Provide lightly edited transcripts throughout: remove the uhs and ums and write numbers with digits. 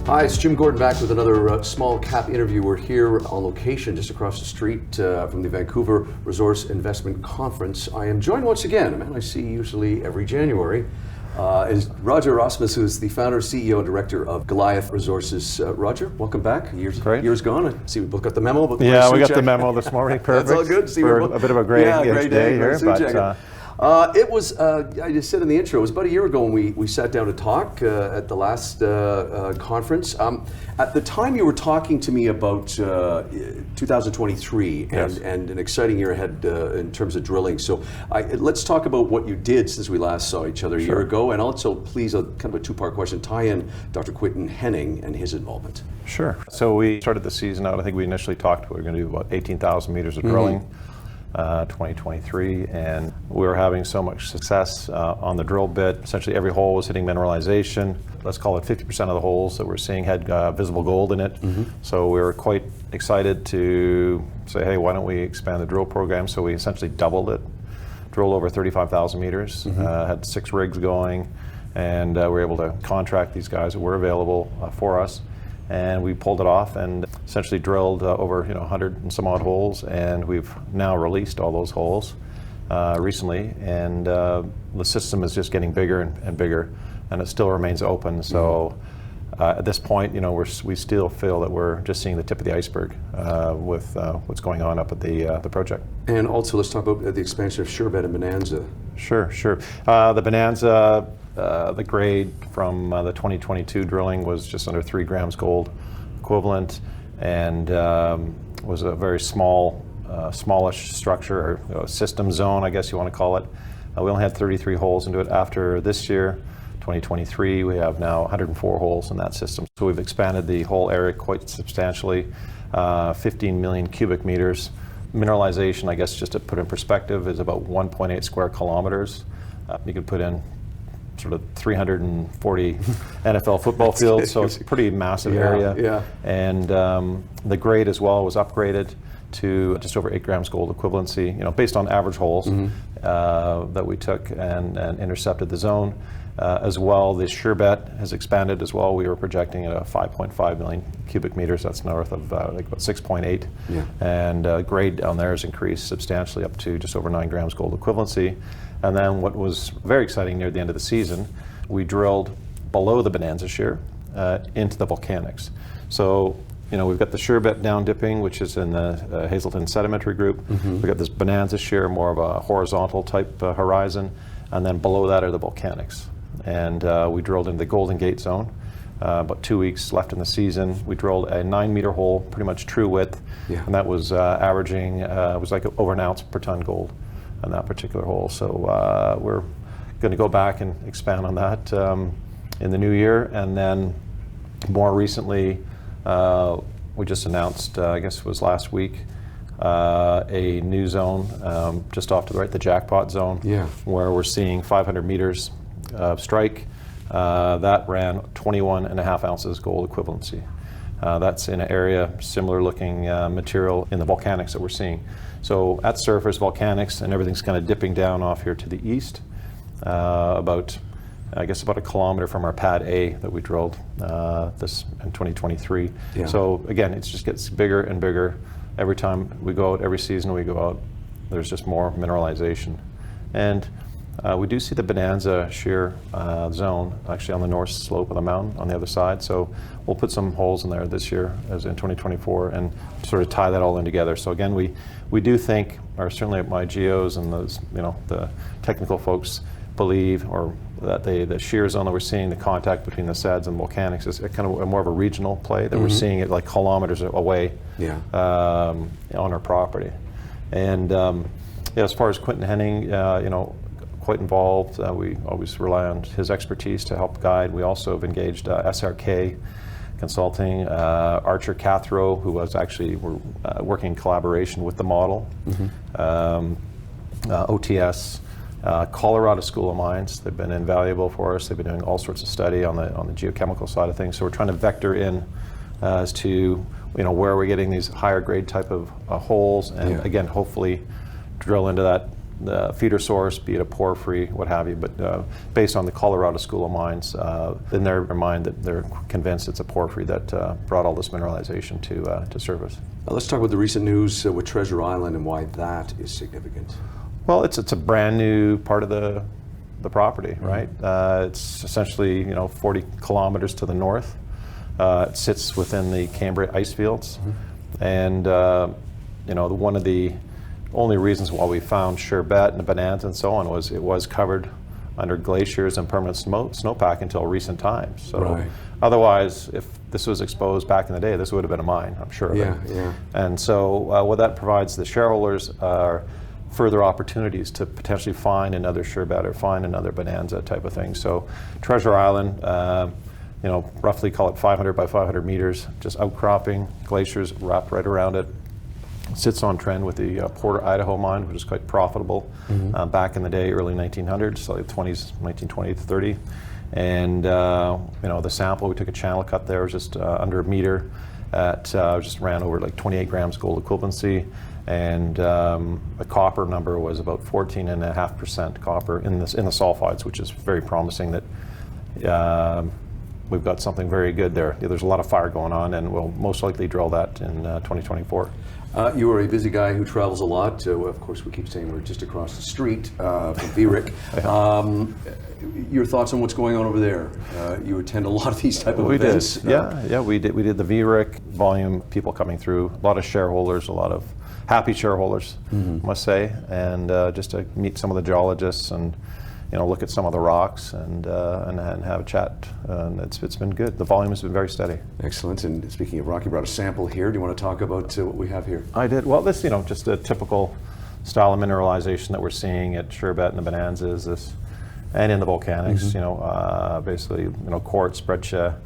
Hi, it's Jim Gordon back with another small cap interview. We're here on location just across the street from the Vancouver Resource Investment Conference. I am joined once again, a man I see usually every January, is Roger Rosmus, who is the founder, CEO, and director of Goliath Resources. Roger, welcome back. Years gone. I see we both got the memo. About the yeah, we got the memo this morning. Perfect. That's all good. See, for a bit of a great day here, but. It was, I just said in the intro, it was about a year ago when we sat down to talk at the last conference. At the time you were talking to me about 2023 Yes. and an exciting year ahead in terms of drilling. So let's talk about what you did since we last saw each other a year ago, and also please, kind of a two-part question, tie in Dr. Quinton Henning and his involvement. Sure. So we started the season out, I think we initially talked, we were going to do about 18,000 meters of drilling. 2023, and we were having so much success on the drill bit. Essentially every hole was hitting mineralization. Let's call it 50% of the holes that we're seeing had visible gold in it. So we were quite excited to say, hey, why don't we expand the drill program? So we essentially doubled it, drilled over 35,000 meters, had 6 rigs going, and we were able to contract these guys that were available for us. And we pulled it off and essentially drilled over 100 and some odd holes, and we've now released all those holes recently, and the system is just getting bigger and bigger, and it still remains open. So at this point, we still feel that we're just seeing the tip of the iceberg with what's going on up at the project. And also, let's talk about the expansion of Surebet and Bonanza. Sure. The Bonanza, the grade from the 2022 drilling was just under 3 grams gold equivalent, and was a very smallish structure, or system zone, I guess you want to call it. We only had 33 holes into it. After this year, 2023, we have now 104 holes in that system. So we've expanded the whole area quite substantially, 15 million cubic meters. Mineralization, I guess, just to put in perspective, is about 1.8 square kilometers. You could put in sort of 340 NFL football fields, so it's a pretty massive area. Yeah. And the grade as well was upgraded to just over 8 grams gold equivalency, based on average holes that we took and intercepted the zone. As well, the Surebet has expanded as well. We were projecting at a 5.5 million cubic meters. That's north of about 6.8. Yeah. And grade down there has increased substantially up to just over 9 grams gold equivalency. And then what was very exciting near the end of the season, we drilled below the Bonanza Shear into the volcanics. So, we've got the Surebet down dipping, which is in the Hazelton sedimentary group. We've got this Bonanza Shear, more of a horizontal type horizon. And then below that are the volcanics. And we drilled in the Golden Gate Zone. About 2 weeks left in the season. We drilled a 9-meter hole, pretty much true width. Yeah. And that was averaging, it was like over an ounce per ton gold on that particular hole. So we're going to go back and expand on that in the new year. And then more recently, we just announced, I guess it was last week, a new zone just off to the right, the Jackpot Zone, where we're seeing 500 meters of strike. That ran 21.5 ounces gold equivalency. That's in an area similar looking material in the volcanics that we're seeing. So at surface, volcanics, and everything's kind of dipping down off here to the east, about a kilometer from our pad A that we drilled this in 2023. Yeah. So again, it just gets bigger and bigger. Every time we go out, every season we go out, there's just more mineralization. And we do see the Bonanza Shear Zone actually on the north slope of the mountain on the other side. So we'll put some holes in there this year, as in 2024, and sort of tie that all in together. So again, we do think, or certainly my geos and those, the technical folks believe, or that the shear zone that we're seeing, the contact between the SEDs and volcanics, is kind of more of a regional play, that we're seeing it like kilometers away on our property. And as far as Quinton Henning, quite involved. We always rely on his expertise to help guide. We also have engaged SRK Consulting, Archer Cathro, who was actually working in collaboration with the model, OTS, Colorado School of Mines. They've been invaluable for us. They've been doing all sorts of study on the geochemical side of things. So we're trying to vector in as to where are we getting these higher grade type of holes, and again, hopefully drill into that the feeder source, be it a porphyry, what have you, but based on the Colorado School of Mines, in their mind that they're convinced it's a porphyry that brought all this mineralization to surface. Let's talk about the recent news with Treasure Island and why that is significant. Well, it's a brand new part of the property, right? It's essentially 40 kilometers to the north. It sits within the Cambria ice fields, and one of the only reasons why we found Surebet and Bonanza and so on was it was covered under glaciers and permanent snowpack until recent times. So otherwise, if this was exposed back in the day, this would have been a mine, I'm sure of it. Yeah. And so what that provides the shareholders are further opportunities to potentially find another Surebet or find another Bonanza type of thing. So Treasure Island, roughly call it 500 by 500 meters, just outcropping, glaciers wrapped right around it. Sits on trend with the Porter Idaho mine, which is quite profitable back in the day, early 1900s, so like 1920 to 30. And the sample, we took a channel cut there, was just under a meter at just ran over like 28 grams gold equivalency, and the copper number was about 14.5% copper in the sulfides, which is very promising that we've got something very good there. There's a lot of fire going on, and we'll most likely drill that in 2024. You are a busy guy who travels a lot. Of course, we keep saying we're just across the street from VRIC. Your thoughts on what's going on over there? You attend a lot of these type of events. We did the VRIC volume, people coming through, a lot of shareholders, a lot of happy shareholders, must say, and just to meet some of the geologists and look at some of the rocks and have a chat. And it's been good. The volume has been very steady. Excellent. And speaking of rock, you brought a sample here. Do you want to talk about what we have here? I did. Well, this just a typical style of mineralization that we're seeing at Surebet and the Bonanzas, and in the volcanics. Basically, quartz, breccia,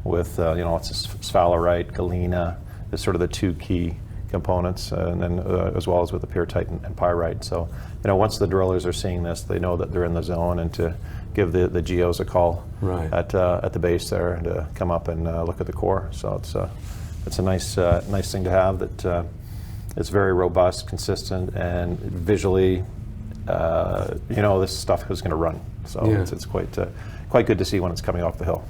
with it's sphalerite, galena is sort of the two key components, and then as well as with the pyrrhotite and pyrite. So, once the drillers are seeing this, they know that they're in the zone, and to give the geos a call at the base there and to come up and look at the core. So it's a nice thing to have. That it's very robust, consistent, and visually, this stuff is going to run. So it's quite good to see when it's coming off the hill.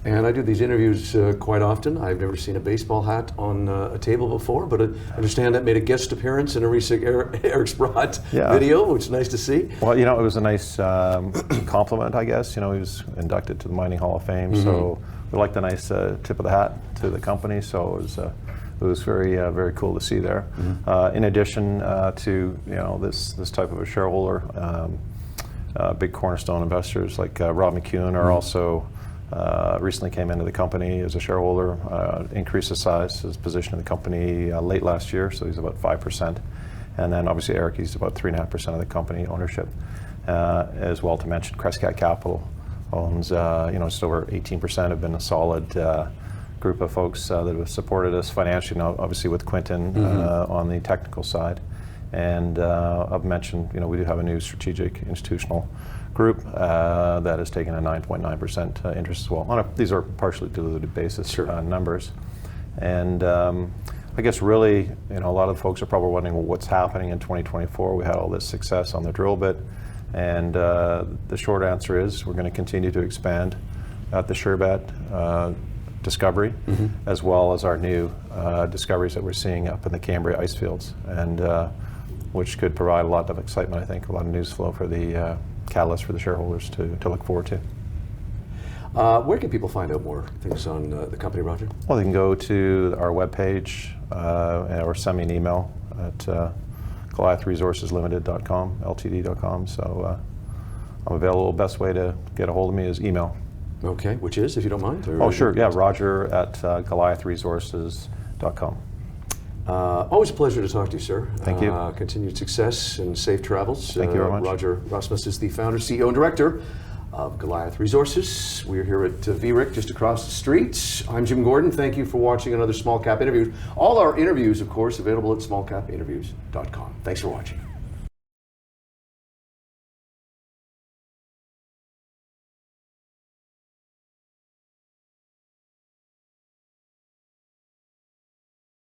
And I do these interviews quite often. I've never seen a baseball hat on a table before, but I understand that made a guest appearance in a recent Eric Sprott video, which is nice to see. Well, it was a nice compliment, I guess. He was inducted to the Mining Hall of Fame, so we liked the nice tip of the hat to the company. So it was very very cool to see there. In addition to this type of a shareholder, big cornerstone investors like Rob McEwen are also. Recently came into the company as a shareholder, increased his size, his position in the company late last year, so he's about 5%. And then obviously Eric, he's about 3.5% of the company ownership. As well to mention, Crescat Capital owns, just over 18%, have been a solid group of folks that have supported us financially, now obviously with Quinton on the technical side. And I've mentioned, we do have a new strategic institutional group that has taken a 9.9% interest as well. These are partially diluted basis numbers. And I guess really, a lot of folks are probably wondering, well, what's happening in 2024? We had all this success on the drill bit. And the short answer is we're going to continue to expand at the Surebet discovery, as well as our new discoveries that we're seeing up in the Cambria ice fields, and which could provide a lot of excitement, I think, a lot of news flow for the catalyst for the shareholders to look forward to. Where can people find out more things on the company, Roger? Well, they can go to our webpage or send me an email at GoliathResourcesLimited.com, LTD.com. So I'm available. Best way to get a hold of me is email. Okay, which is, if you don't mind? Oh, sure. Yeah, Roger at GoliathResources.com. Always a pleasure to talk to you, sir. Thank you. Continued success and safe travels. Thank you very much. Roger Rosmus is the founder, CEO, and director of Goliath Resources. We're here at VRIC, just across the street. I'm Jim Gordon. Thank you for watching another Small Cap Interview. All our interviews, of course, available at smallcapinterviews.com. Thanks for watching.